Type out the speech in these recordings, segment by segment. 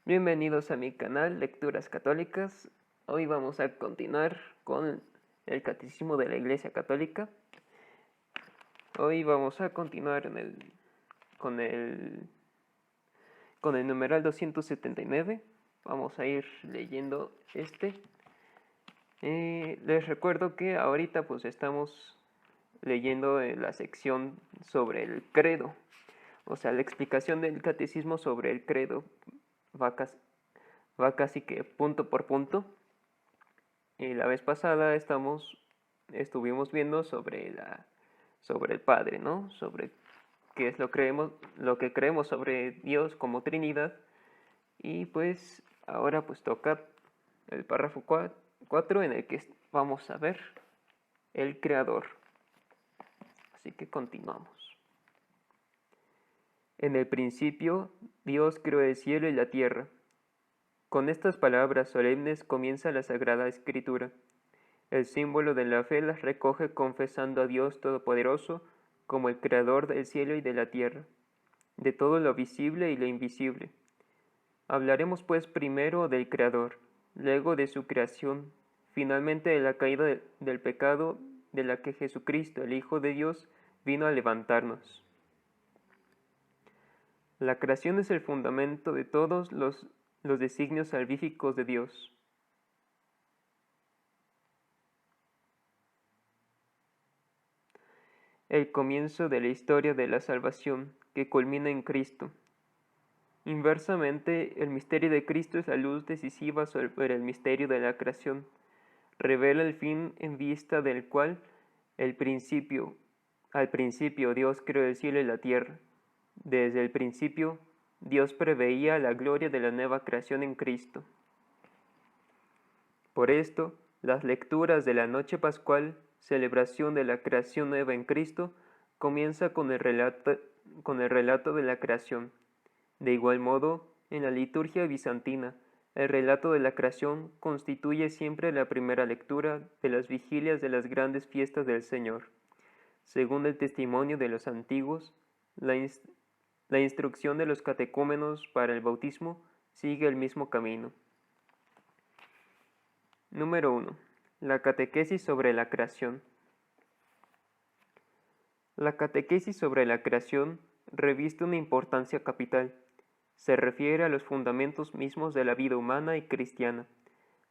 Bienvenidos a mi canal Lecturas Católicas. Hoy vamos a continuar con el Catecismo de la Iglesia Católica. Hoy vamos a continuar con el numeral 279. Vamos a ir leyendo les recuerdo que ahorita pues estamos leyendo la sección sobre el credo. O sea, la explicación del catecismo sobre el credo va casi que punto por punto. Y la vez pasada estuvimos viendo sobre el Padre, ¿no? Sobre qué es lo que creemos sobre Dios como Trinidad. Y pues ahora pues toca el párrafo 4 en el que vamos a ver el Creador. Así que continuamos. En el principio, Dios creó el cielo y la tierra. Con estas palabras solemnes comienza la Sagrada Escritura. El símbolo de la fe las recoge confesando a Dios Todopoderoso como el Creador del cielo y de la tierra, de todo lo visible y lo invisible. Hablaremos pues primero del Creador, luego de su creación, finalmente de la caída del pecado de la que Jesucristo, el Hijo de Dios, vino a levantarnos. La creación es el fundamento de todos los designios salvíficos de Dios. El comienzo de la historia de la salvación, que culmina en Cristo. Inversamente, el misterio de Cristo es la luz decisiva sobre el misterio de la creación. Revela el fin en vista del cual al principio Dios creó el cielo y la tierra. Desde el principio, Dios preveía la gloria de la nueva creación en Cristo. Por esto, las lecturas de la noche pascual, celebración de la creación nueva en Cristo, comienza con el relato de la creación. De igual modo, en la liturgia bizantina, el relato de la creación constituye siempre la primera lectura de las vigilias de las grandes fiestas del Señor. Según el testimonio de los antiguos, la instrucción de los catecúmenos para el bautismo sigue el mismo camino. Número 1. La catequesis sobre la creación. La catequesis sobre la creación reviste una importancia capital. Se refiere a los fundamentos mismos de la vida humana y cristiana.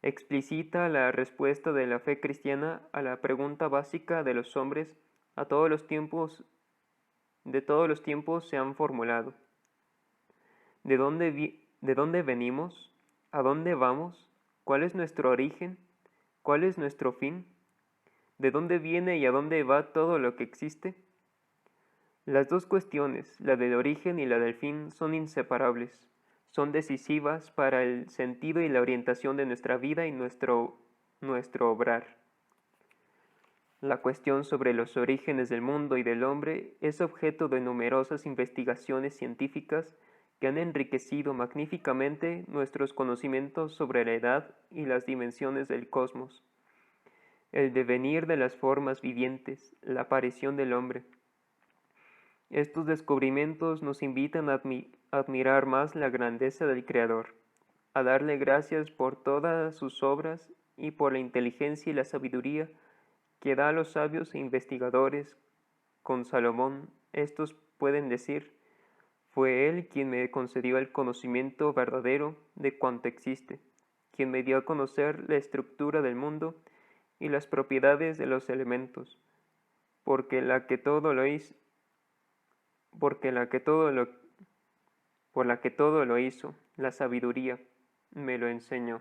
Explicita la respuesta de la fe cristiana a la pregunta básica de los hombres de todos los tiempos se han formulado. ¿De dónde venimos? ¿A dónde vamos? ¿Cuál es nuestro origen? ¿Cuál es nuestro fin? ¿De dónde viene y a dónde va todo lo que existe? Las dos cuestiones, la del origen y la del fin, son inseparables, son decisivas para el sentido y la orientación de nuestra vida y nuestro obrar. La cuestión sobre los orígenes del mundo y del hombre es objeto de numerosas investigaciones científicas que han enriquecido magníficamente nuestros conocimientos sobre la edad y las dimensiones del cosmos, el devenir de las formas vivientes, la aparición del hombre. Estos descubrimientos nos invitan a admirar más la grandeza del Creador, a darle gracias por todas sus obras y por la inteligencia y la sabiduría que da a los sabios e investigadores. Con Salomón, estos pueden decir: fue él quien me concedió el conocimiento verdadero de cuanto existe, quien me dio a conocer la estructura del mundo y las propiedades de los elementos, por la que todo lo hizo, la sabiduría me lo enseñó.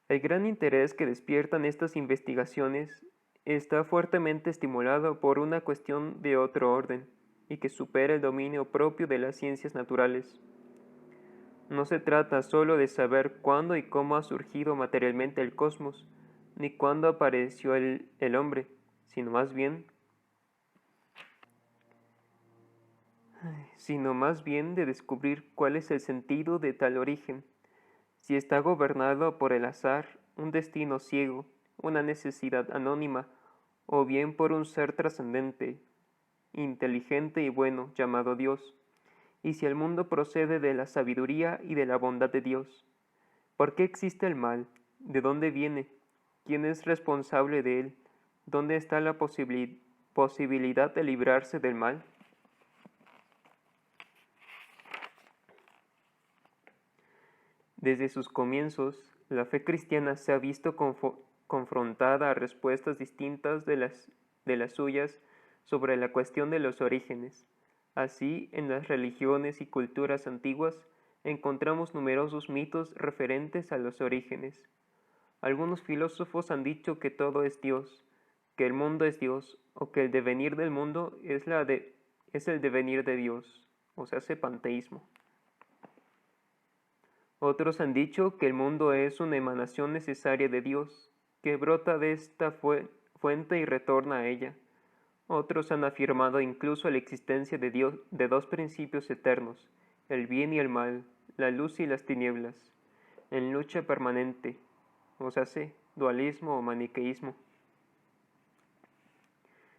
El gran interés que despiertan estas investigaciones está fuertemente estimulado por una cuestión de otro orden y que supera el dominio propio de las ciencias naturales. No se trata solo de saber cuándo y cómo ha surgido materialmente el cosmos, ni cuándo apareció el hombre, sino más bien de descubrir cuál es el sentido de tal origen, si está gobernado por el azar, un destino ciego, una necesidad anónima, o bien por un ser trascendente, inteligente y bueno, llamado Dios, y si el mundo procede de la sabiduría y de la bondad de Dios, ¿por qué existe el mal? ¿De dónde viene? ¿Quién es responsable de él? ¿Dónde está la posibilidad de librarse del mal? Desde sus comienzos, la fe cristiana se ha visto confrontada a respuestas distintas de las suyas sobre la cuestión de los orígenes. Así, en las religiones y culturas antiguas encontramos numerosos mitos referentes a los orígenes. Algunos filósofos han dicho que todo es Dios, que el mundo es Dios, o que el devenir del mundo es el devenir de Dios, o sea, hace panteísmo. Otros han dicho que el mundo es una emanación necesaria de Dios, que brota de esta fuente y retorna a ella. Otros han afirmado incluso la existencia de Dios de dos principios eternos, el bien y el mal, la luz y las tinieblas, en lucha permanente, o sea, dualismo o maniqueísmo.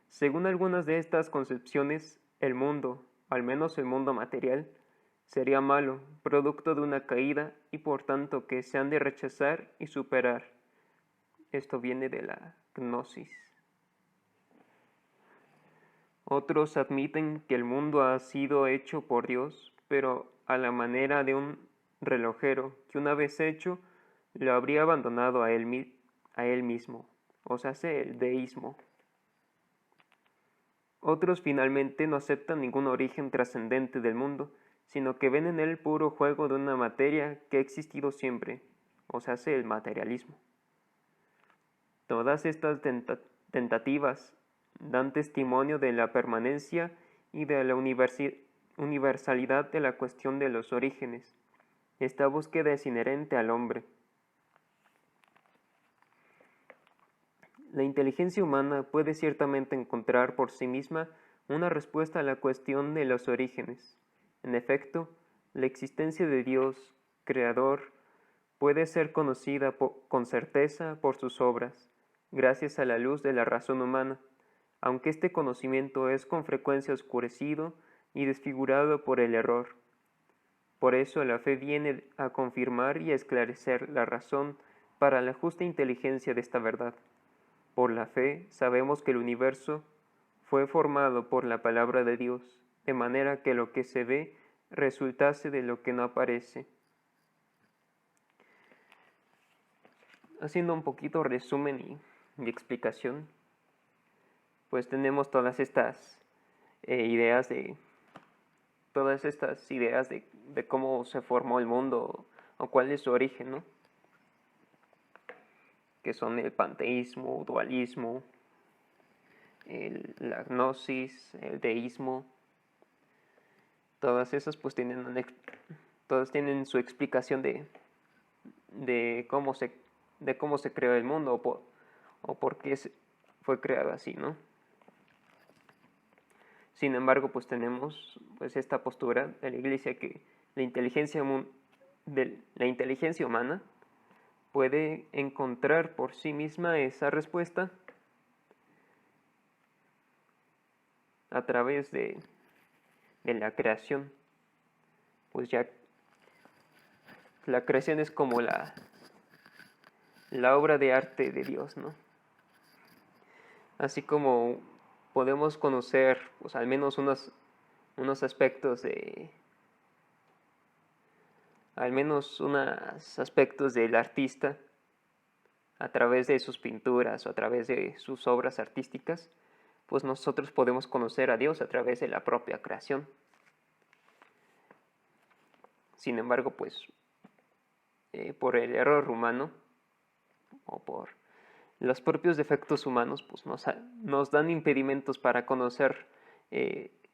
Según algunas de estas concepciones, el mundo, al menos el mundo material, sería malo, producto de una caída y por tanto que se han de rechazar y superar. Esto viene de la gnosis. Otros admiten que el mundo ha sido hecho por Dios, pero a la manera de un relojero que una vez hecho lo habría abandonado a él mismo, o sea, el deísmo. Otros finalmente no aceptan ningún origen trascendente del mundo, sino que ven en él puro juego de una materia que ha existido siempre, o sea, el materialismo. Todas estas tentativas dan testimonio de la permanencia y de la universalidad de la cuestión de los orígenes. Esta búsqueda es inherente al hombre. La inteligencia humana puede ciertamente encontrar por sí misma una respuesta a la cuestión de los orígenes. En efecto, la existencia de Dios, Creador, puede ser conocida con certeza por sus obras, gracias a la luz de la razón humana, aunque este conocimiento es con frecuencia oscurecido y desfigurado por el error. Por eso la fe viene a confirmar y a esclarecer la razón para la justa inteligencia de esta verdad. Por la fe sabemos que el universo fue formado por la palabra de Dios, de manera que lo que se ve resultase de lo que no aparece. Haciendo un poquito resumen y explicación, pues tenemos todas estas ideas de cómo se formó el mundo o cuál es su origen, ¿no? Que son el panteísmo, dualismo, la gnosis, el deísmo. Todas esas pues todas tienen su explicación de cómo se creó el mundo o por qué fue creado así, ¿no? Sin embargo, pues tenemos pues esta postura de la Iglesia que la inteligencia humana puede encontrar por sí misma esa respuesta a través de la creación. Pues ya la creación es como la obra de arte de Dios, ¿no? Así como podemos conocer pues al menos unos aspectos del artista a través de sus pinturas o a través de sus obras artísticas, pues nosotros podemos conocer a Dios a través de la propia creación. Sin embargo, pues por el error humano o por los propios defectos humanos, pues nos dan impedimentos para conocer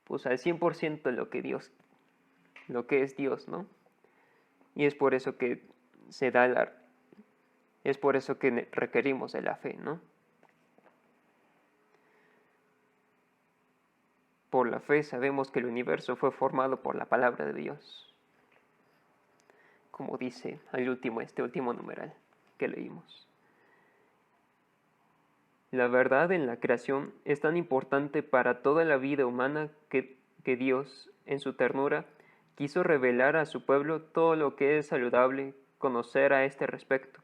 pues al 100% lo que es Dios, ¿no? Y es por eso que es por eso que requerimos de la fe, ¿no? Por la fe sabemos que el universo fue formado por la palabra de Dios, como dice este último numeral que leímos. La verdad en la creación es tan importante para toda la vida humana que Dios, en su ternura, quiso revelar a su pueblo todo lo que es saludable conocer a este respecto.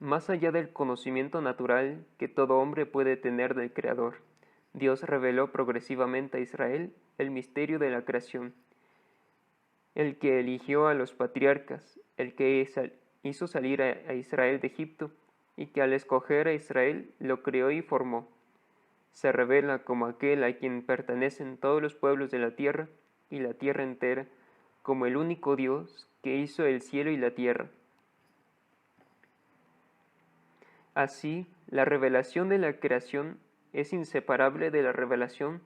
Más allá del conocimiento natural que todo hombre puede tener del Creador, Dios reveló progresivamente a Israel el misterio de la creación, el que eligió a los patriarcas, el que hizo salir a Israel de Egipto, y que al escoger a Israel lo creó y formó. Se revela como aquel a quien pertenecen todos los pueblos de la tierra y la tierra entera, como el único Dios que hizo el cielo y la tierra. Así, la revelación de la creación es inseparable de la revelación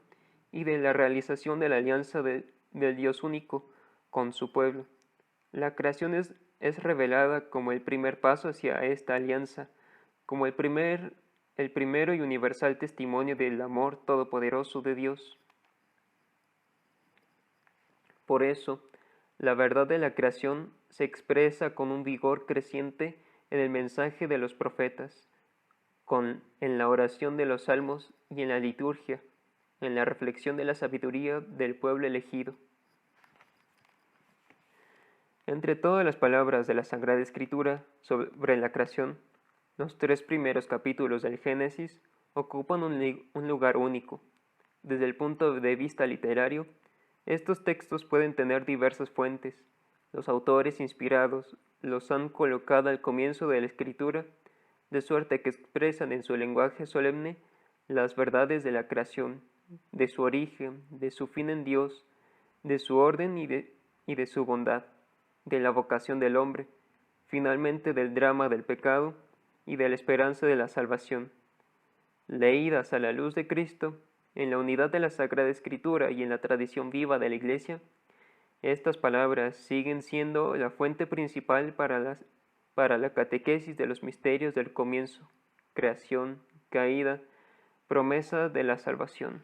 y de la realización de la alianza del Dios único con su pueblo. La creación es revelada como el primer paso hacia esta alianza, como el primero y universal testimonio del amor todopoderoso de Dios. Por eso, la verdad de la creación se expresa con un vigor creciente en el mensaje de los profetas, en la oración de los salmos y en la liturgia, en la reflexión de la sabiduría del pueblo elegido. Entre todas las palabras de la Sagrada Escritura sobre la creación, los 3 primeros capítulos del Génesis ocupan un lugar único. Desde el punto de vista literario, estos textos pueden tener diversas fuentes. Los autores inspirados los han colocado al comienzo de la escritura, de suerte que expresan en su lenguaje solemne las verdades de la creación, de su origen, de su fin en Dios, de su orden y de su bondad, de la vocación del hombre, finalmente del drama del pecado y de la esperanza de la salvación. Leídas a la luz de Cristo, en la unidad de la Sagrada Escritura y en la tradición viva de la Iglesia, estas palabras siguen siendo la fuente principal para la catequesis de los misterios del comienzo, creación, caída, promesa de la salvación.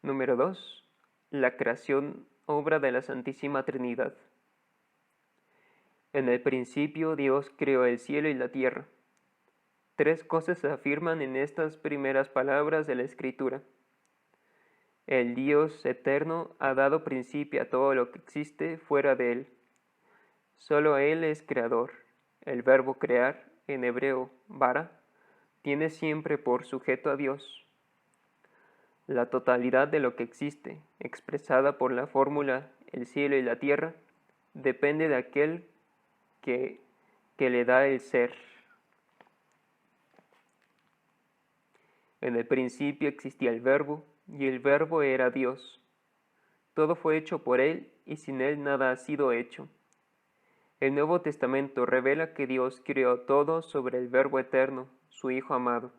Número 2. La creación, obra de la Santísima Trinidad. En el principio Dios creó el cielo y la tierra. 3 cosas se afirman en estas primeras palabras de la Escritura. El Dios eterno ha dado principio a todo lo que existe fuera de Él. Solo Él es creador. El verbo crear, en hebreo bara, tiene siempre por sujeto a Dios. La totalidad de lo que existe, expresada por la fórmula el cielo y la tierra, depende de aquel que le da el ser. En el principio existía el verbo, y el verbo era Dios. Todo fue hecho por Él, y sin Él nada ha sido hecho. El Nuevo Testamento revela que Dios creó todo sobre el Verbo eterno, su Hijo amado.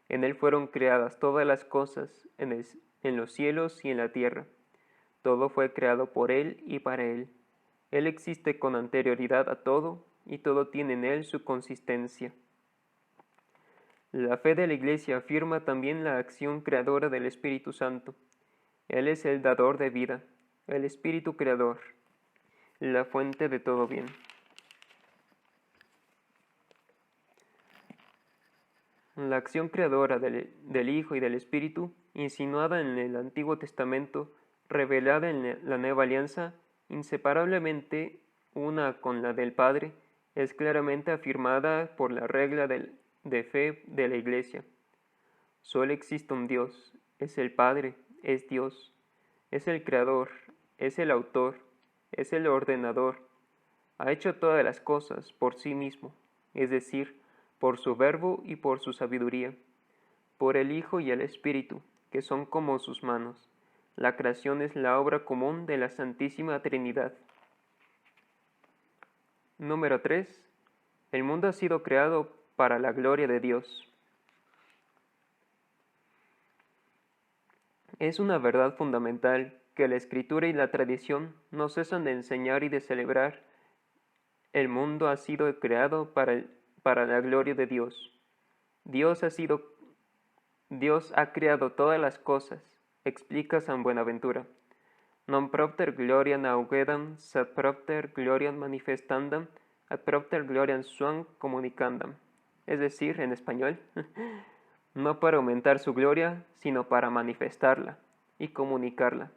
En Él fueron creadas todas las cosas, en los cielos y en la tierra. Todo fue creado por Él y para Él. Él existe con anterioridad a todo, y todo tiene en Él su consistencia. La fe de la Iglesia afirma también la acción creadora del Espíritu Santo. Él es el dador de vida, el Espíritu creador, la fuente de todo bien. La acción creadora del Hijo y del Espíritu, insinuada en el Antiguo Testamento, revelada en la Nueva Alianza, inseparablemente una con la del Padre, es claramente afirmada por la regla de fe de la Iglesia. Solo existe un Dios, es el Padre, es Dios, es el Creador, es el Autor, es el Ordenador. Ha hecho todas las cosas por sí mismo, es decir, por su verbo y por su sabiduría, por el Hijo y el Espíritu, que son como sus manos. La creación es la obra común de la Santísima Trinidad. Número 3. El mundo ha sido creado para la gloria de Dios. Es una verdad fundamental que la Escritura y la tradición no cesan de enseñar y de celebrar. El mundo ha sido creado para la gloria de Dios. Dios ha creado todas las cosas, explica San Buenaventura. Non propter gloriam augedam, sed propter gloriam manifestandam, ad propter gloriam suam comunicandam. Es decir, en español, no para aumentar su gloria, sino para manifestarla y comunicarla.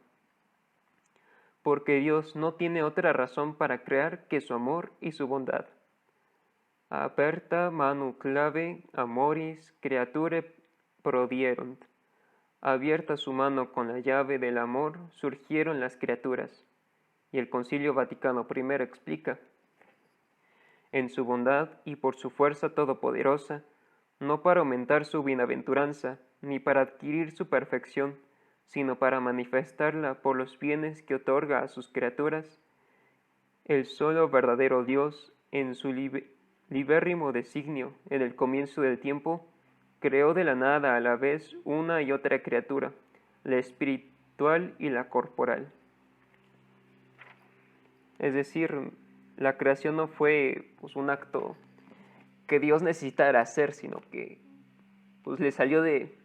Porque Dios no tiene otra razón para crear que su amor y su bondad. Aperta manu clave amoris creature prodierunt. Abierta su mano con la llave del amor, surgieron las criaturas. Y el Concilio Vaticano I explica: en su bondad y por su fuerza todopoderosa, no para aumentar su bienaventuranza, ni para adquirir su perfección, sino para manifestarla por los bienes que otorga a sus criaturas, el solo verdadero Dios, en su libérrimo designio, en el comienzo del tiempo, creó de la nada a la vez una y otra criatura, la espiritual y la corporal. Es decir, la creación no fue pues, un acto que Dios necesitara hacer, sino que pues, le salió de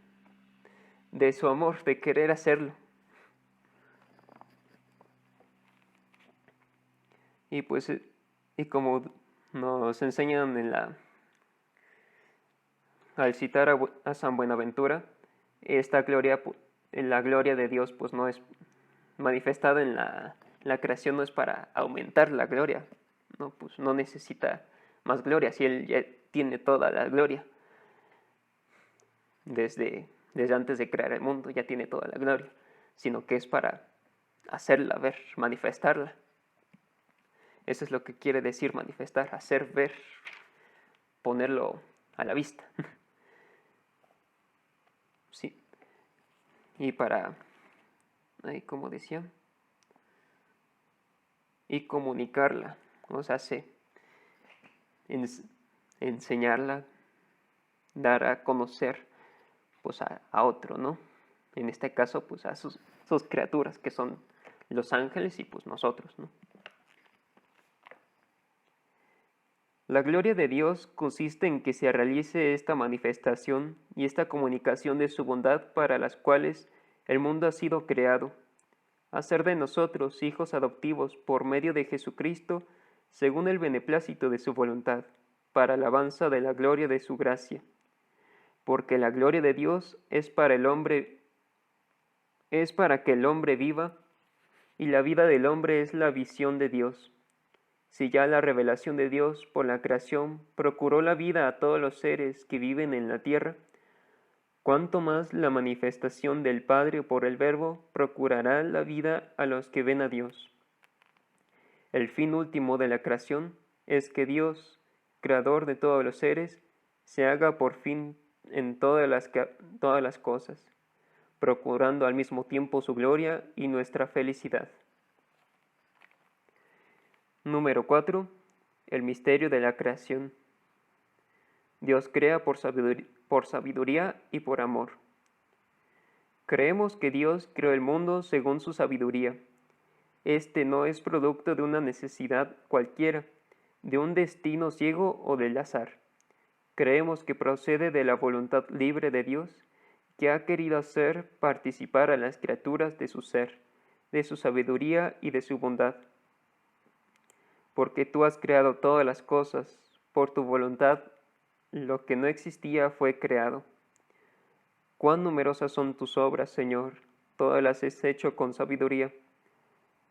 su amor, de querer hacerlo. Y pues, y como nos enseñan al citar a San Buenaventura, esta gloria, la gloria de Dios, pues no es manifestada en la creación, no es para aumentar la gloria, no, pues no necesita más gloria, si Él ya tiene toda la gloria. Desde antes de crear el mundo ya tiene toda la gloria, sino que es para hacerla ver, manifestarla. Eso es lo que quiere decir manifestar, hacer ver, ponerlo a la vista. Sí. Y para, como decía, y comunicarla, o sea, enseñarla, dar a conocer pues a otro, ¿no? En este caso, pues a sus criaturas, que son los ángeles y pues nosotros, ¿no? La gloria de Dios consiste en que se realice esta manifestación y esta comunicación de su bondad para las cuales el mundo ha sido creado, hacer de nosotros hijos adoptivos por medio de Jesucristo, según el beneplácito de su voluntad, para alabanza de la gloria de su gracia. Porque la gloria de Dios es para que el hombre viva, y la vida del hombre es la visión de Dios. Si ya la revelación de Dios por la creación procuró la vida a todos los seres que viven en la tierra, cuánto más la manifestación del Padre por el Verbo procurará la vida a los que ven a Dios. El fin último de la creación es que Dios, creador de todos los seres, se haga por fin en todas las cosas, procurando al mismo tiempo su gloria y nuestra felicidad. Número 4. El misterio de la creación. Dios crea por sabiduría y por amor. Creemos que Dios creó el mundo según su sabiduría. Este no es producto de una necesidad cualquiera, de un destino ciego o del azar. Creemos que procede de la voluntad libre de Dios, que ha querido hacer participar a las criaturas de su ser, de su sabiduría y de su bondad. Porque tú has creado todas las cosas, por tu voluntad, lo que no existía fue creado. Cuán numerosas son tus obras, Señor, todas las has hecho con sabiduría.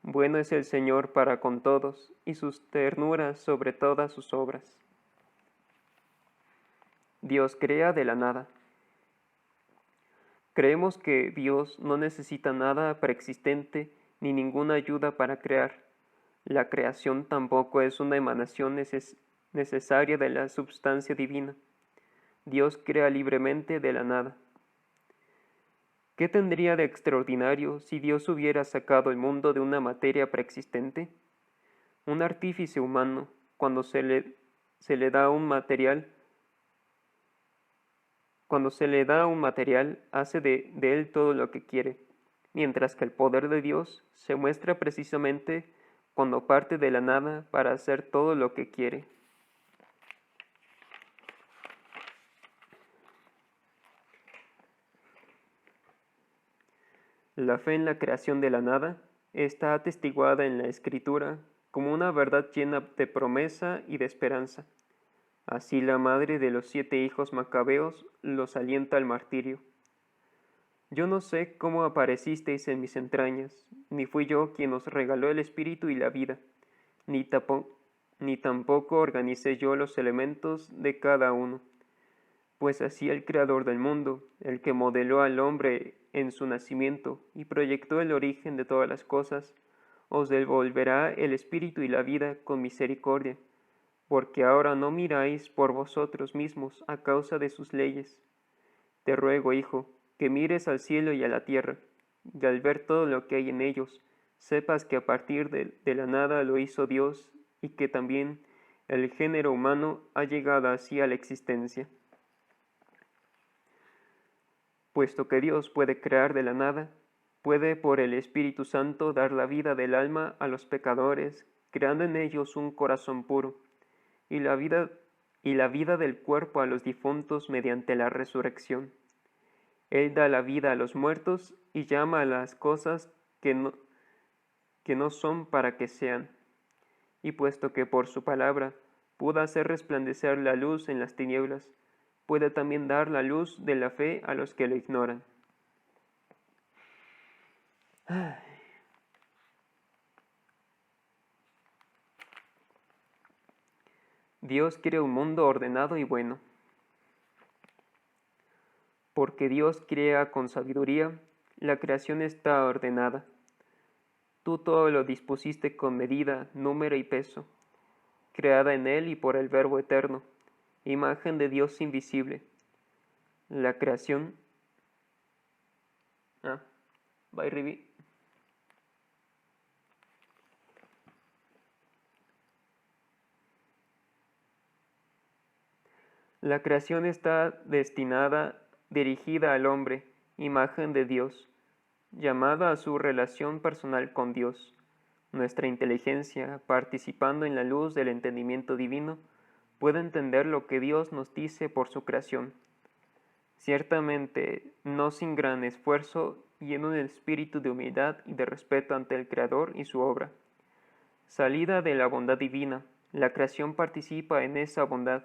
Bueno es el Señor para con todos, y sus ternuras sobre todas sus obras. Dios crea de la nada. Creemos que Dios no necesita nada preexistente ni ninguna ayuda para crear. La creación tampoco es una emanación necesaria de la substancia divina. Dios crea libremente de la nada. ¿Qué tendría de extraordinario si Dios hubiera sacado el mundo de una materia preexistente? Un artífice humano, cuando se le da un material, hace de él todo lo que quiere, mientras que el poder de Dios se muestra precisamente cuando parte de la nada para hacer todo lo que quiere. La fe en la creación de la nada está atestiguada en la Escritura como una verdad llena de promesa y de esperanza. Así la madre de los 7 hijos macabeos los alienta al martirio. Yo no sé cómo aparecisteis en mis entrañas, ni fui yo quien os regaló el espíritu y la vida, ni tampoco organicé yo los elementos de cada uno, pues así el Creador del mundo, el que modeló al hombre en su nacimiento y proyectó el origen de todas las cosas, os devolverá el espíritu y la vida con misericordia, porque ahora no miráis por vosotros mismos a causa de sus leyes. Te ruego, hijo, que mires al cielo y a la tierra, y al ver todo lo que hay en ellos, sepas que a partir de la nada lo hizo Dios y que también el género humano ha llegado así a la existencia. Puesto que Dios puede crear de la nada, puede por el Espíritu Santo dar la vida del alma a los pecadores, creando en ellos un corazón puro, y la vida del cuerpo a los difuntos mediante la resurrección. Él da la vida a los muertos y llama a las cosas que no son para que sean. Y puesto que por su palabra pudo hacer resplandecer la luz en las tinieblas, puede también dar la luz de la fe a los que lo ignoran. Dios quiere un mundo ordenado y bueno. Porque Dios crea con sabiduría, la creación está ordenada. Tú todo lo dispusiste con medida, número y peso, creada en Él y por el Verbo eterno, imagen de Dios invisible. La creación... Bye, Rivi. La creación está dirigida al hombre, imagen de Dios, llamada a su relación personal con Dios. Nuestra inteligencia, participando en la luz del entendimiento divino, puede entender lo que Dios nos dice por su creación. Ciertamente, no sin gran esfuerzo y en un espíritu de humildad y de respeto ante el Creador y su obra. Salida de la bondad divina, la creación participa en esa bondad,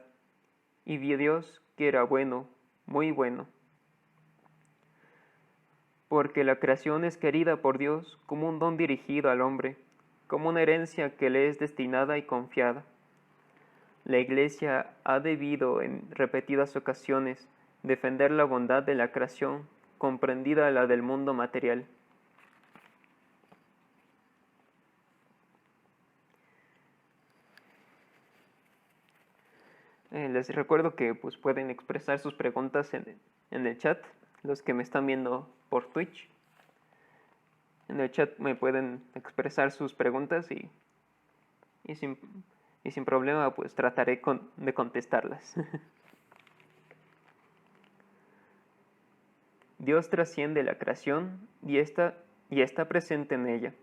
y vio Dios que era bueno, muy bueno. Porque la creación es querida por Dios como un don dirigido al hombre, como una herencia que le es destinada y confiada. La Iglesia ha debido en repetidas ocasiones defender la bondad de la creación, comprendida la del mundo material. Les recuerdo que pues, pueden expresar sus preguntas en el chat, los que me están viendo por Twitch. En el chat me pueden expresar sus preguntas y sin problema pues trataré de contestarlas. Dios trasciende la creación y está presente en ella.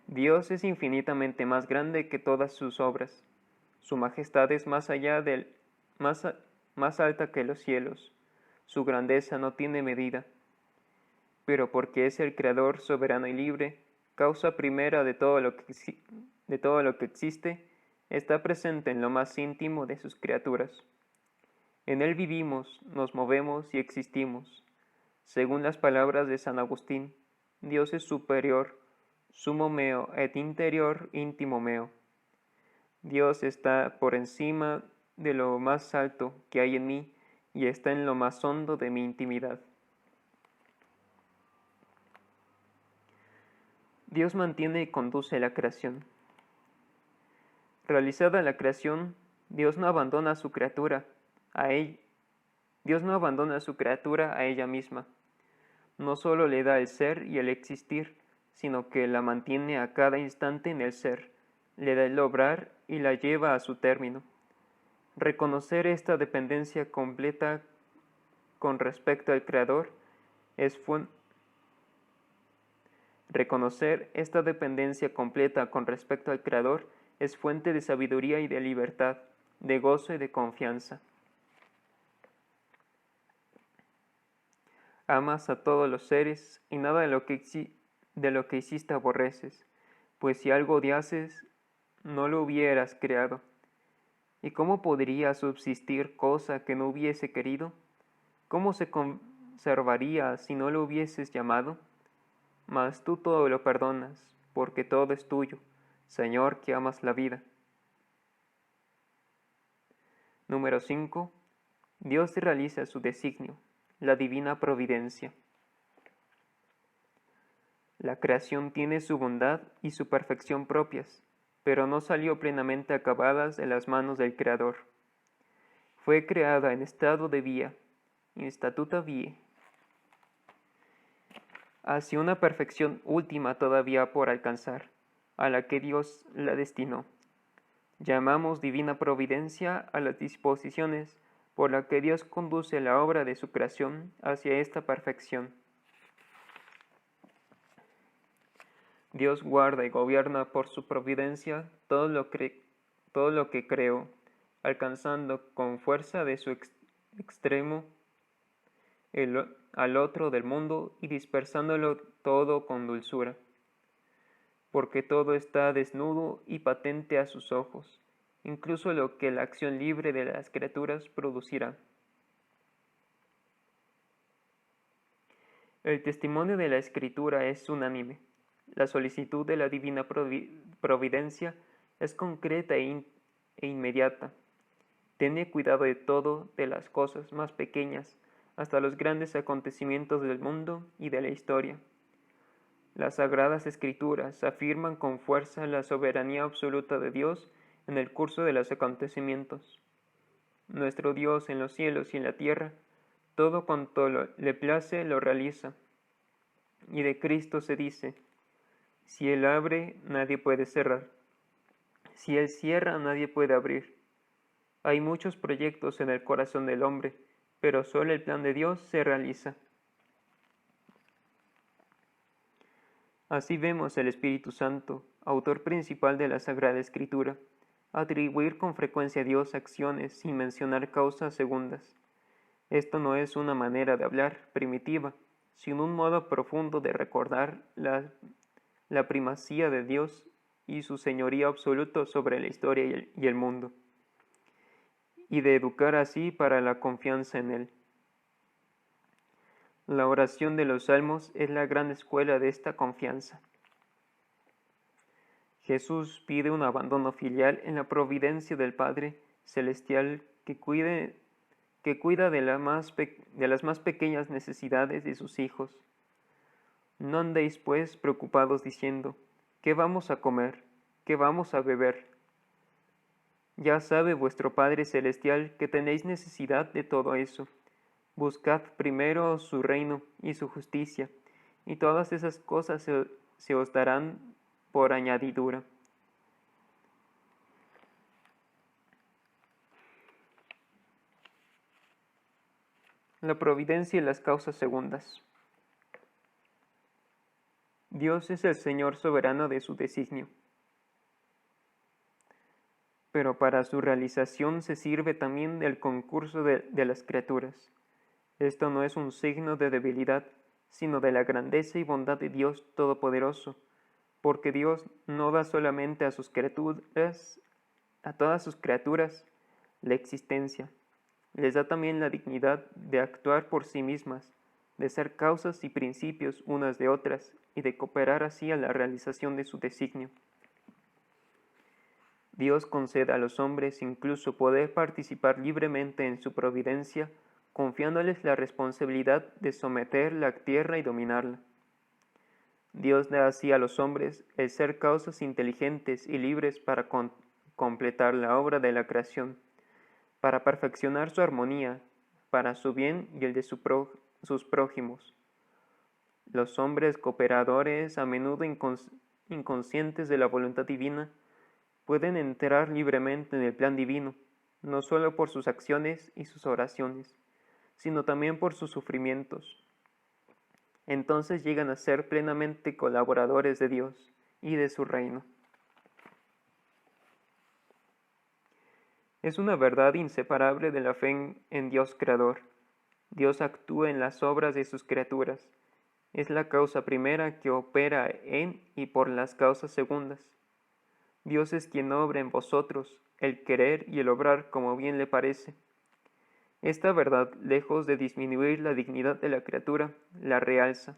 Dios es infinitamente más grande que todas sus obras. Su majestad es más alta que los cielos. Su grandeza no tiene medida. Pero porque es el Creador soberano y libre, causa primera de todo lo que existe, está presente en lo más íntimo de sus criaturas. En Él vivimos, nos movemos y existimos. Según las palabras de San Agustín, Dios es superior, sumo meo et interior íntimo meo. Dios está por encima de lo más alto que hay en mí y está en lo más hondo de mi intimidad. Dios mantiene y conduce la creación. Realizada la creación, Dios no abandona a su criatura, Dios no abandona a su criatura a ella misma. No solo le da el ser y el existir, sino que la mantiene a cada instante en el ser, le da el obrar y la lleva a su término. Reconocer esta dependencia completa con respecto al Creador es fuente de sabiduría y de libertad, de gozo y de confianza. Amas a todos los seres y nada de lo que de lo que hiciste aborreces, pues si algo odiases, no lo hubieras creado. ¿Y cómo podría subsistir cosa que no hubiese querido? ¿Cómo se conservaría si no lo hubieses llamado? Mas tú todo lo perdonas, porque todo es tuyo, Señor, que amas la vida. Número 5. Dios realiza su designio, la divina providencia. La creación tiene su bondad y su perfección propias, pero no salió plenamente acabadas de las manos del Creador. Fue creada en estado de vía, in statuta viae, hacia una perfección última todavía por alcanzar, a la que Dios la destinó. Llamamos divina providencia a las disposiciones por las que Dios conduce la obra de su creación hacia esta perfección. Dios guarda y gobierna por su providencia todo lo que creó, alcanzando con fuerza de su extremo al otro del mundo y dispersándolo todo con dulzura, porque todo está desnudo y patente a sus ojos, incluso lo que la acción libre de las criaturas producirá. El testimonio de la Escritura es unánime. La solicitud de la divina providencia es concreta e inmediata. Tiene cuidado de todo, de las cosas más pequeñas hasta los grandes acontecimientos del mundo y de la historia. Las Sagradas Escrituras afirman con fuerza la soberanía absoluta de Dios en el curso de los acontecimientos. Nuestro Dios en los cielos y en la tierra, todo cuanto le place lo realiza. Y de Cristo se dice: si Él abre, nadie puede cerrar. Si Él cierra, nadie puede abrir. Hay muchos proyectos en el corazón del hombre, pero solo el plan de Dios se realiza. Así vemos el Espíritu Santo, autor principal de la Sagrada Escritura, atribuir con frecuencia a Dios acciones sin mencionar causas segundas. Esto no es una manera de hablar primitiva, sino un modo profundo de recordar la primacía de Dios y su señorío absoluto sobre la historia y el mundo, y de educar así para la confianza en Él. La oración de los salmos es la gran escuela de esta confianza. Jesús pide un abandono filial en la providencia del Padre Celestial que cuida de las más pequeñas necesidades de sus hijos. No andéis, pues, preocupados diciendo: ¿qué vamos a comer? ¿Qué vamos a beber? Ya sabe vuestro Padre Celestial que tenéis necesidad de todo eso. Buscad primero su reino y su justicia, y todas esas cosas se os darán por añadidura. La providencia y las causas segundas. Dios es el Señor soberano de su designio, pero para su realización se sirve también del concurso de las criaturas. Esto no es un signo de debilidad, sino de la grandeza y bondad de Dios Todopoderoso, porque Dios no da solamente a todas sus criaturas, la existencia, les da también la dignidad de actuar por sí mismas, de ser causas y principios unas de otras, y de cooperar así a la realización de su designio. Dios concede a los hombres incluso poder participar libremente en su providencia, confiándoles la responsabilidad de someter la tierra y dominarla. Dios da así a los hombres el ser causas inteligentes y libres para completar la obra de la creación, para perfeccionar su armonía, para su bien y el de sus prójimos. Los hombres cooperadores, a menudo inconscientes de la voluntad divina, pueden entrar libremente en el plan divino, no solo por sus acciones y sus oraciones, sino también por sus sufrimientos. Entonces llegan a ser plenamente colaboradores de Dios y de su reino. Es una verdad inseparable de la fe en Dios Creador. Dios actúa en las obras de sus criaturas, es la causa primera que opera en y por las causas segundas. Dios es quien obra en vosotros el querer y el obrar como bien le parece. Esta verdad, lejos de disminuir la dignidad de la criatura, la realza.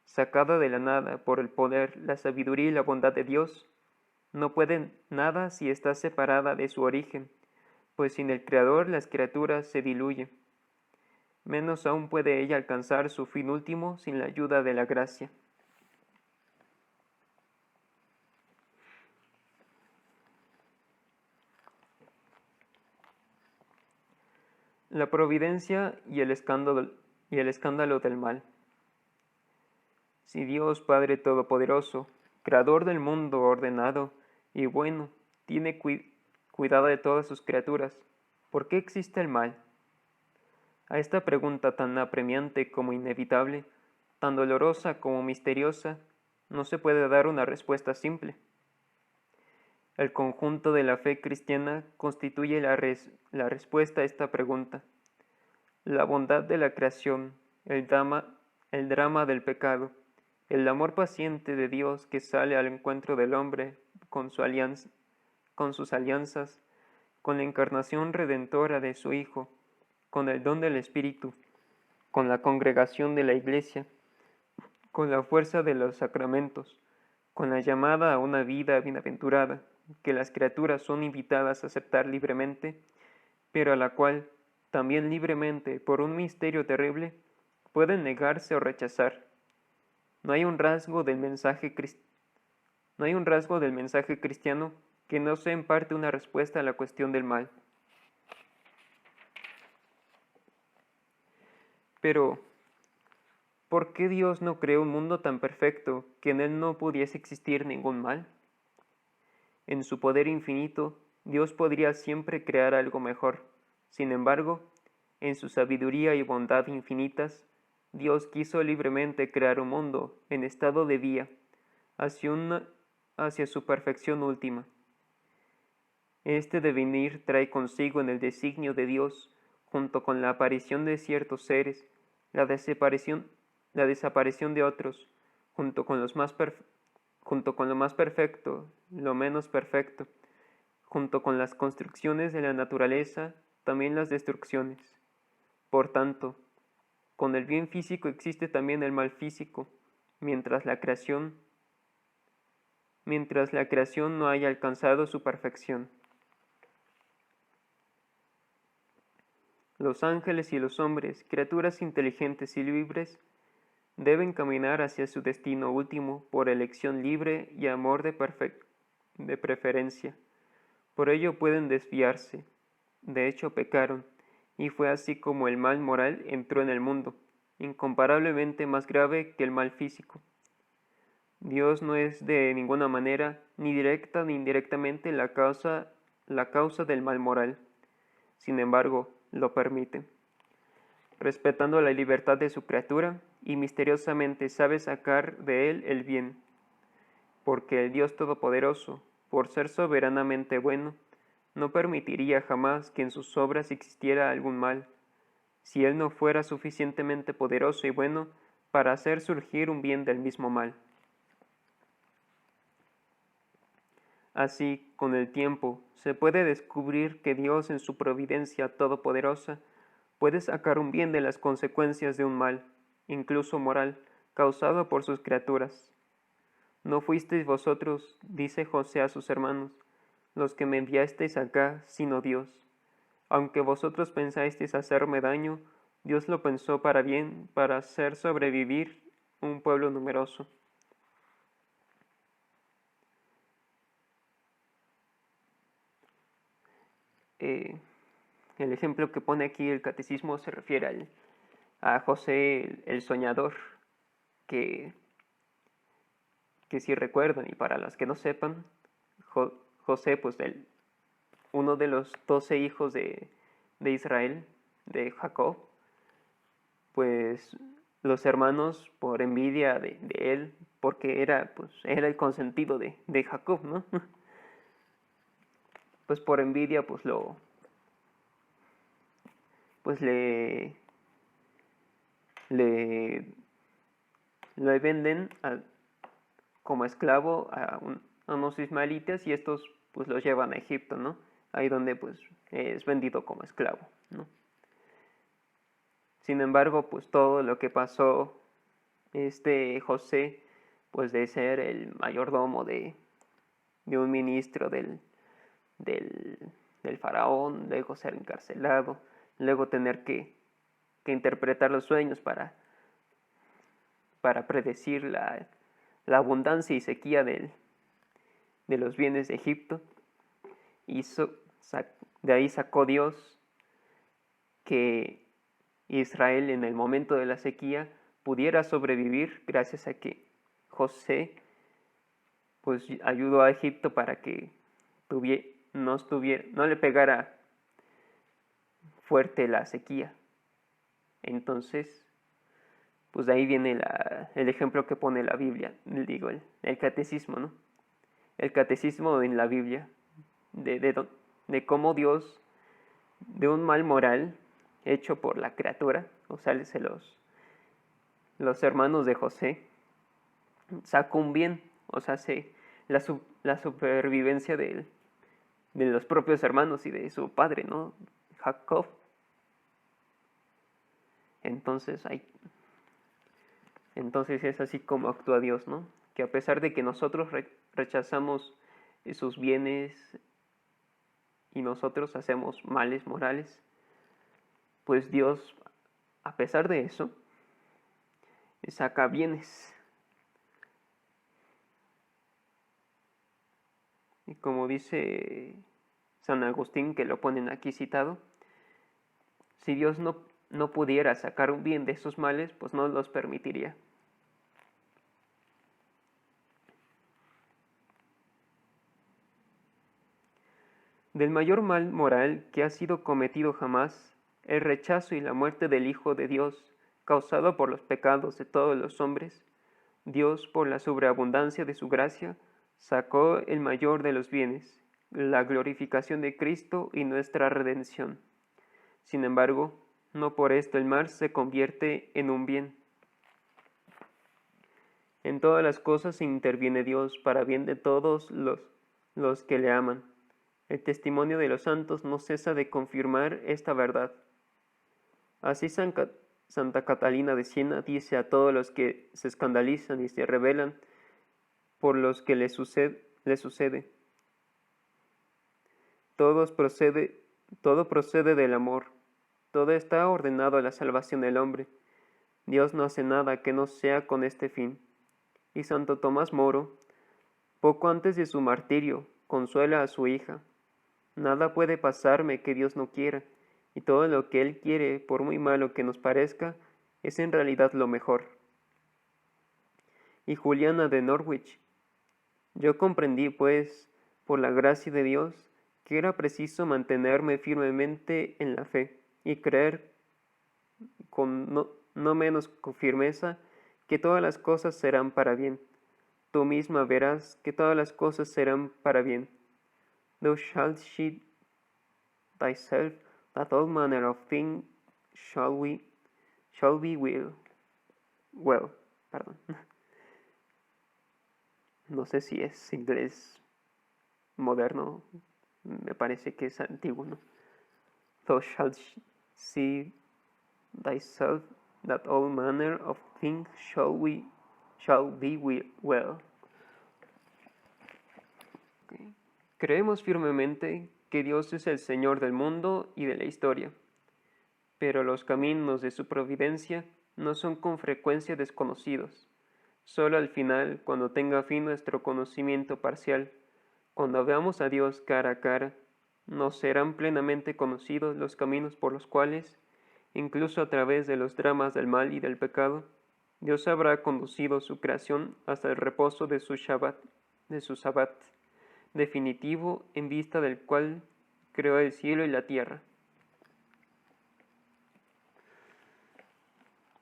Sacada de la nada por el poder, la sabiduría y la bondad de Dios, no puede nada si está separada de su origen, pues sin el Creador las criaturas se diluyen. Menos aún puede ella alcanzar su fin último sin la ayuda de la gracia. La providencia y el escándalo del mal. Si Dios Padre Todopoderoso, Creador del mundo ordenado y bueno, tiene cuidado de todas sus criaturas, ¿por qué existe el mal? A esta pregunta tan apremiante como inevitable, tan dolorosa como misteriosa, no se puede dar una respuesta simple. El conjunto de la fe cristiana constituye la respuesta a esta pregunta. La bondad de la creación, el drama del pecado, el amor paciente de Dios que sale al encuentro del hombre con sus alianzas, con la encarnación redentora de su Hijo, con el don del Espíritu, con la congregación de la Iglesia, con la fuerza de los sacramentos, con la llamada a una vida bienaventurada, que las criaturas son invitadas a aceptar libremente, pero a la cual, también libremente, por un misterio terrible, pueden negarse o rechazar. No hay un rasgo del mensaje cristiano que no sea en parte una respuesta a la cuestión del mal. Pero, ¿por qué Dios no creó un mundo tan perfecto que en él no pudiese existir ningún mal? En su poder infinito, Dios podría siempre crear algo mejor. Sin embargo, en su sabiduría y bondad infinitas, Dios quiso libremente crear un mundo en estado de vía, hacia su perfección última. Este devenir trae consigo en el designio de Dios, junto con la aparición de ciertos seres, la desaparición de otros, junto con lo más perfecto, lo menos perfecto, junto con las construcciones de la naturaleza, también las destrucciones. Por tanto, con el bien físico existe también el mal físico, mientras la creación no haya alcanzado su perfección. Los ángeles y los hombres, criaturas inteligentes y libres, deben caminar hacia su destino último por elección libre y amor de preferencia. Por ello pueden desviarse. De hecho pecaron, y fue así como el mal moral entró en el mundo, incomparablemente más grave que el mal físico. Dios no es de ninguna manera, ni directa ni indirectamente, la causa del mal moral. Sin embargo, lo permite. Respetando la libertad de su criatura, y misteriosamente sabe sacar de él el bien. Porque el Dios Todopoderoso, por ser soberanamente bueno, no permitiría jamás que en sus obras existiera algún mal, si él no fuera suficientemente poderoso y bueno para hacer surgir un bien del mismo mal. Así, con el tiempo, se puede descubrir que Dios en su providencia todopoderosa puede sacar un bien de las consecuencias de un mal, incluso moral, causado por sus criaturas. No fuisteis vosotros, dice José a sus hermanos, los que me enviasteis acá, sino Dios. Aunque vosotros pensasteis hacerme daño, Dios lo pensó para bien, para hacer sobrevivir un pueblo numeroso. El ejemplo que pone aquí el catecismo se refiere a José el soñador, que si recuerdan, y para los que no sepan, José, pues uno de los 12 hijos de Israel, de Jacob, pues los hermanos, por envidia de él, porque era el consentido de Jacob, ¿no? Pues por envidia, pues le lo venden como esclavo a unos ismaelitas y estos pues los llevan a Egipto, ¿no? Ahí donde pues es vendido como esclavo, ¿no? Sin embargo, pues todo lo que pasó José, pues de ser el mayordomo de un ministro del faraón, luego ser encarcelado, luego tener que interpretar los sueños para predecir la abundancia y sequía de los bienes de Egipto. De ahí sacó Dios que Israel en el momento de la sequía pudiera sobrevivir gracias a que José pues ayudó a Egipto para que no le pegara fuerte la sequía. Entonces, pues de ahí viene el ejemplo que pone la Biblia, digo, el catecismo, ¿no? El catecismo en la Biblia, de cómo Dios, de un mal moral hecho por la criatura, o sea, los hermanos de José, sacó un bien, o sea, la supervivencia de los propios hermanos y de su padre, ¿no? Jacob. Entonces es así como actúa Dios, ¿no? Que a pesar de que nosotros rechazamos sus bienes y nosotros hacemos males morales, pues Dios, a pesar de eso, saca bienes. Y como dice San Agustín, que lo ponen aquí citado, si Dios no pudiera sacar un bien de esos males, pues no los permitiría. Del mayor mal moral que ha sido cometido jamás, el rechazo y la muerte del Hijo de Dios, causado por los pecados de todos los hombres, Dios, por la sobreabundancia de su gracia, sacó el mayor de los bienes, la glorificación de Cristo y nuestra redención. Sin embargo, no por esto el mal se convierte en un bien. En todas las cosas interviene Dios para bien de todos los que le aman. El testimonio de los santos no cesa de confirmar esta verdad. Así Santa Catalina de Siena dice a todos los que se escandalizan y se rebelan por los que le sucede. Todo procede del amor. Todo está ordenado a la salvación del hombre. Dios no hace nada que no sea con este fin. Y Santo Tomás Moro, poco antes de su martirio, consuela a su hija. Nada puede pasarme que Dios no quiera, y todo lo que Él quiere, por muy malo que nos parezca, es en realidad lo mejor. Y Juliana de Norwich, yo comprendí, pues, por la gracia de Dios, que era preciso mantenerme firmemente en la fe y creer con no menos firmeza que todas las cosas serán para bien. Tú misma verás que todas las cosas serán para bien. Thou shalt see thyself that all manner of things shall be well. Perdón. No sé si es inglés moderno, me parece que es antiguo, ¿no? Thou shalt see thyself that all manner of things shall be well. Okay. Creemos firmemente que Dios es el Señor del mundo y de la historia, pero los caminos de su providencia no son con frecuencia desconocidos. Solo al final, cuando tenga fin nuestro conocimiento parcial, cuando veamos a Dios cara a cara, nos serán plenamente conocidos los caminos por los cuales, incluso a través de los dramas del mal y del pecado, Dios habrá conducido su creación hasta el reposo de su Sabbat, definitivo en vista del cual creó el cielo y la tierra.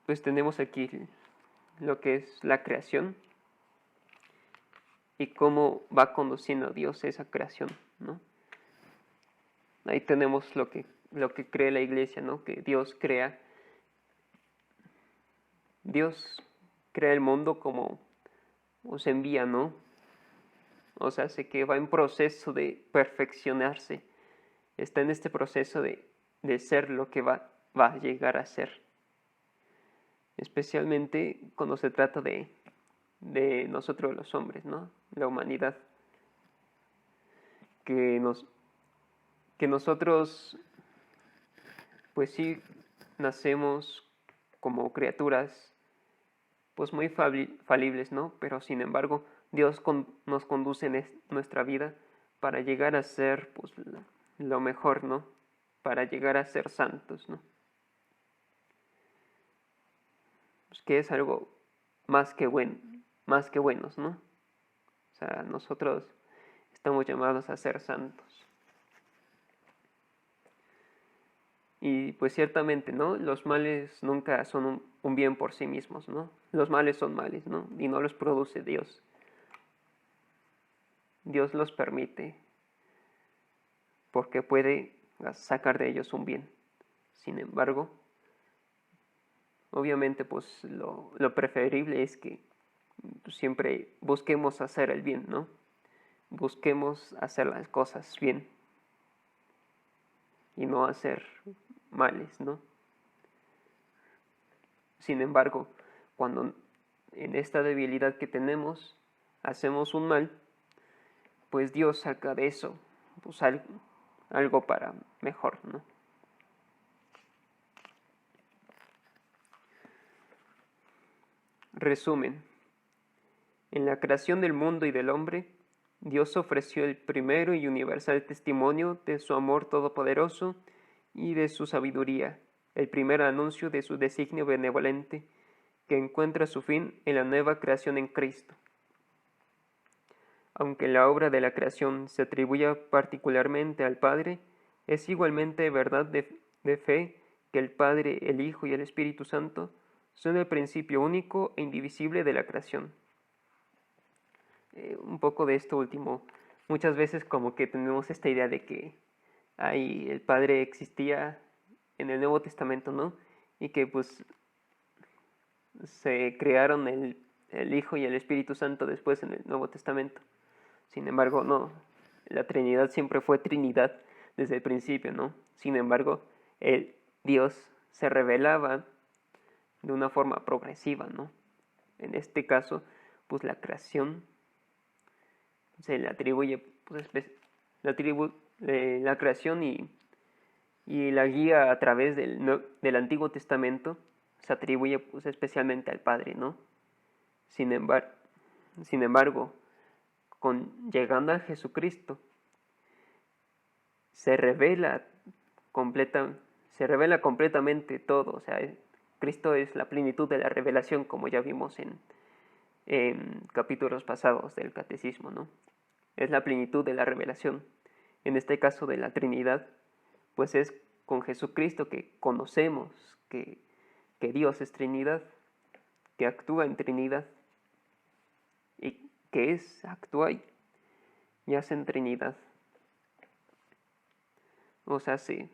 Pues tenemos aquí lo que es la creación y cómo va conduciendo Dios esa creación, ¿no? Ahí tenemos lo que cree la iglesia, ¿no? Que Dios crea. Dios crea el mundo como os envía, ¿no? O sea, sé que va en proceso de perfeccionarse. Está en este proceso de ser lo que va a llegar a ser. Especialmente cuando se trata de nosotros los hombres, ¿no? La humanidad. Que nosotros, pues sí, nacemos como criaturas, pues muy falibles, ¿no? Pero sin embargo, Dios nos conduce en nuestra vida para llegar a ser, pues, lo mejor, ¿no? Para llegar a ser santos, ¿no? Pues que es algo más que buenos, ¿no? O sea, nosotros estamos llamados a ser santos. Y pues ciertamente, ¿no? Los males nunca son un bien por sí mismos, ¿no? Los males son males, ¿no? Y no los produce Dios. Dios los permite porque puede sacar de ellos un bien. Sin embargo, obviamente, pues lo preferible es que siempre busquemos hacer el bien, ¿no? Busquemos hacer las cosas bien y no hacer males, ¿no? Sin embargo, cuando en esta debilidad que tenemos hacemos un mal, pues Dios saca de eso pues algo para mejor, ¿no? Resumen. En la creación del mundo y del hombre, Dios ofreció el primero y universal testimonio de su amor todopoderoso y de su sabiduría, el primer anuncio de su designio benevolente, que encuentra su fin en la nueva creación en Cristo. Aunque la obra de la creación se atribuya particularmente al Padre, es igualmente verdad de fe que el Padre, el Hijo y el Espíritu Santo son el principio único e indivisible de la creación. Un poco de esto último. Muchas veces como que tenemos esta idea de que el Padre existía en el Nuevo Testamento, ¿no? Y que pues se crearon el Hijo y el Espíritu Santo después en el Nuevo Testamento. Sin embargo, no. La Trinidad siempre fue Trinidad desde el principio, ¿no? Sin embargo, Dios se revelaba de una forma progresiva, ¿no? En este caso, pues la creación se le atribuye pues, la creación y la guía a través del Antiguo Testamento se atribuye pues, especialmente al Padre, ¿no? Sin embargo, llegando a Jesucristo, se revela completamente todo. O sea, Cristo es la plenitud de la revelación, como ya vimos en capítulos pasados del Catecismo, ¿no? Es la plenitud de la revelación. En este caso de la Trinidad, pues es con Jesucristo que conocemos que Dios es Trinidad, que actúa en Trinidad y que actúa y hace en Trinidad. O sea, sí,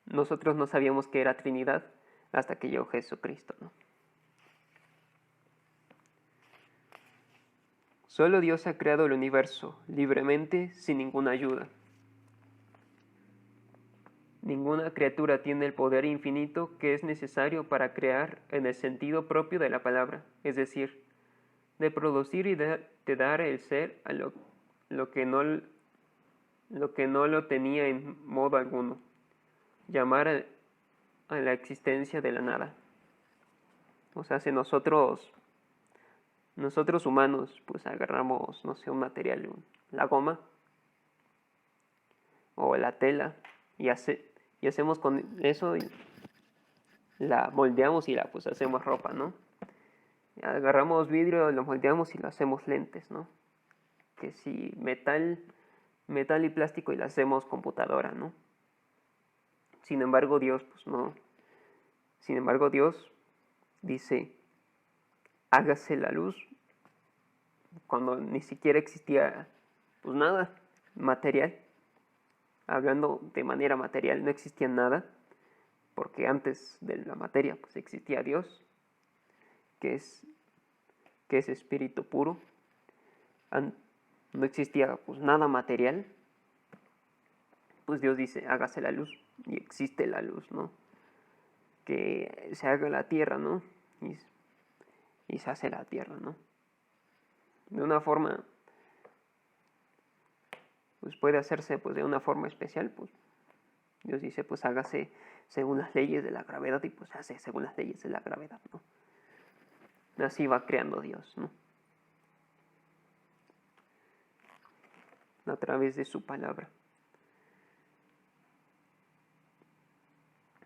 nosotros no sabíamos que era Trinidad hasta que llegó Jesucristo, ¿no? Solo Dios ha creado el universo libremente, sin ninguna ayuda. Ninguna criatura tiene el poder infinito que es necesario para crear en el sentido propio de la palabra, es decir, de producir y de dar el ser a lo que no lo tenía en modo alguno, llamar a la existencia de la nada. O sea, si nosotros humanos, pues agarramos, no sé, un material, la goma o la tela y hacemos con eso, y la moldeamos y pues hacemos ropa, ¿no? Agarramos vidrio, lo moldeamos y lo hacemos lentes, ¿no? Que si metal y plástico y lo hacemos computadora, ¿no? Sin embargo, Dios, pues no. Sin embargo, Dios dice, hágase la luz, cuando ni siquiera existía, pues nada, material. Hablando de manera material, no existía nada, porque antes de la materia, pues existía Dios. que es espíritu puro. No existía pues nada material, pues Dios dice, hágase la luz, y existe la luz, ¿no? Que se haga la tierra, ¿no? Y se hace la tierra, ¿no? De una forma, pues puede hacerse pues de una forma especial, pues Dios dice, pues hágase según las leyes de la gravedad, y pues hace según las leyes de la gravedad, ¿no? Así va creando Dios, ¿no? A través de su palabra.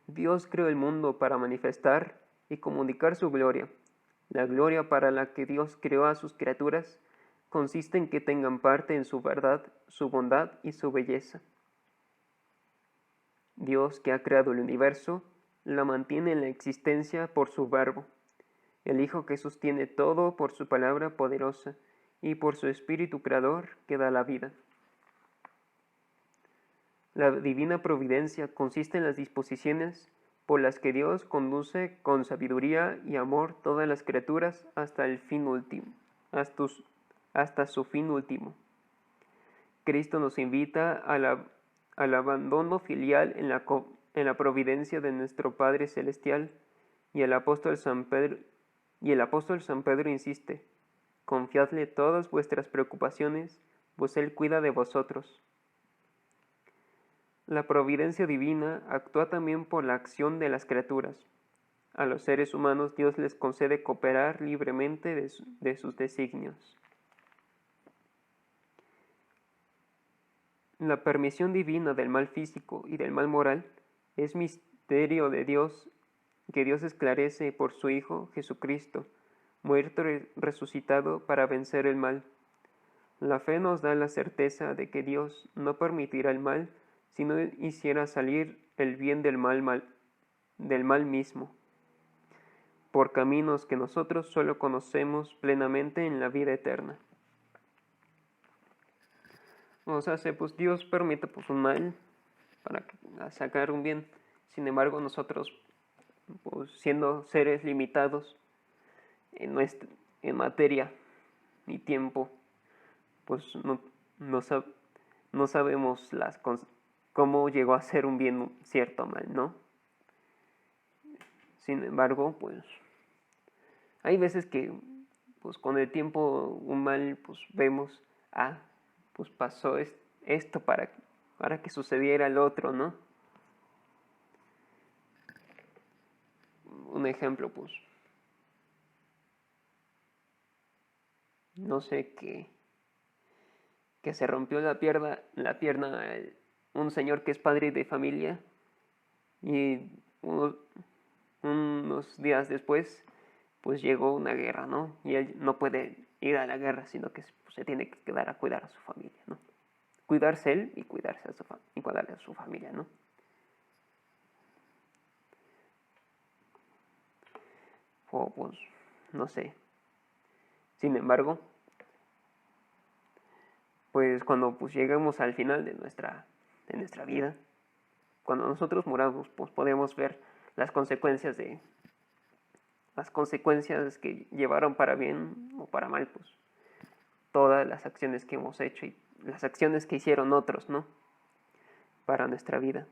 Dios creó el mundo para manifestar y comunicar su gloria. La gloria para la que Dios creó a sus criaturas consiste en que tengan parte en su verdad, su bondad y su belleza. Dios, que ha creado el universo, la mantiene en la existencia por su verbo. El Hijo que sostiene todo por su palabra poderosa y por su Espíritu Creador que da la vida. La divina providencia consiste en las disposiciones por las que Dios conduce con sabiduría y amor todas las criaturas hasta el fin último, hasta su fin último. Cristo nos invita al abandono filial en la providencia de nuestro Padre Celestial, y el apóstol San Pedro insiste: confiadle todas vuestras preocupaciones, pues Él cuida de vosotros. La providencia divina actúa también por la acción de las criaturas. A los seres humanos Dios les concede cooperar libremente de sus designios. La permisión divina del mal físico y del mal moral es misterio de Dios que Dios esclarece por su Hijo Jesucristo, muerto y resucitado para vencer el mal. La fe nos da la certeza de que Dios no permitirá el mal si no hiciera salir el bien del mal mismo, por caminos que nosotros solo conocemos plenamente en la vida eterna. O sea, pues Dios permite pues un mal para sacar un bien. Sin embargo, nosotros, pues siendo seres limitados en materia y tiempo, pues no sabemos cómo llegó a ser un bien cierto o mal, ¿no? Sin embargo, pues hay veces que pues con el tiempo un mal pues vemos, pues pasó esto para que sucediera el otro, ¿no? Un ejemplo, pues no sé, que se rompió la pierna un señor que es padre de familia, y unos días después pues llegó una guerra, ¿no? Y él no puede ir a la guerra, sino que pues, se tiene que quedar a cuidar a su familia, ¿no? Cuidarse él y cuidarle a su familia, ¿no? O pues, no sé. Sin embargo, pues cuando pues lleguemos al final de nuestra vida, cuando nosotros muramos, pues podemos ver las consecuencias que llevaron para bien o para mal, pues todas las acciones que hemos hecho y las acciones que hicieron otros, ¿no? Para nuestra vida.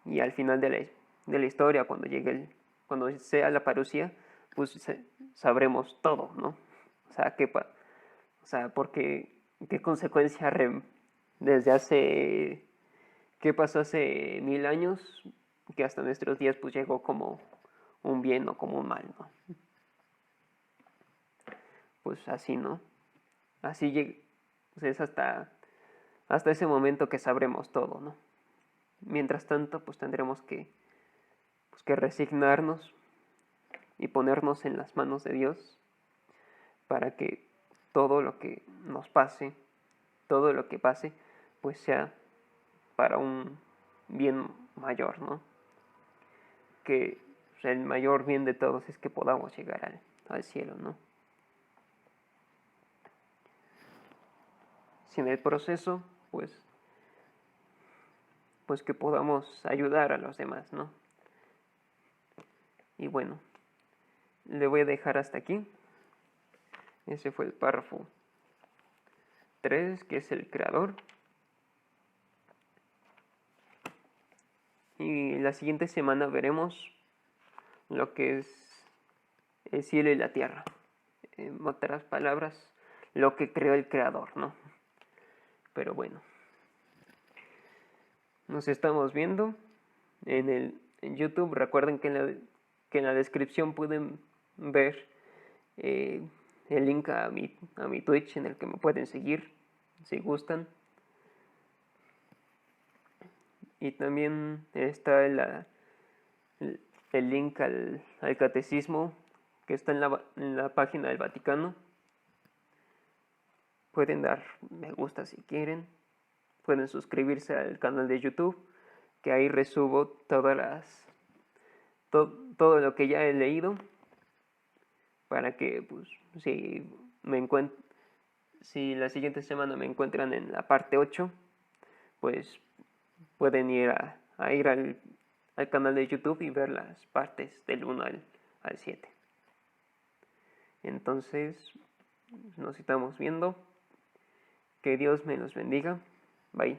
Y al final de la historia, cuando sea la parucía, pues sabremos todo, ¿no? O sea, qué consecuencia desde qué pasó hace 1000 años, que hasta nuestros días pues llegó como un bien o como un mal, ¿no? Pues así, ¿no? Así pues es hasta ese momento que sabremos todo, ¿no? Mientras tanto, pues tendremos que resignarnos y ponernos en las manos de Dios para que todo lo que nos pase, todo lo que pase, pues sea para un bien mayor, ¿no? Que el mayor bien de todos es que podamos llegar al cielo, ¿no? Si en el proceso, pues que podamos ayudar a los demás, ¿no? Y bueno, le voy a dejar hasta aquí. Ese fue el párrafo 3, que es el creador. Y la siguiente semana veremos lo que es el cielo y la tierra. En otras palabras, lo que creó el creador, ¿no? Pero bueno, nos estamos viendo en YouTube. Recuerden que en la descripción pueden ver el link a mi Twitch, en el que me pueden seguir si gustan. Y también está el link al catecismo, que está en la página del Vaticano. Pueden dar me gusta si quieren. Pueden suscribirse al canal de YouTube, que ahí resubo todo lo que ya he leído, para que pues si la siguiente semana me encuentran en la parte 8, pues pueden ir al canal de YouTube y ver las partes del 1 al 7. Entonces, nos estamos viendo. Que Dios me los bendiga. Bye.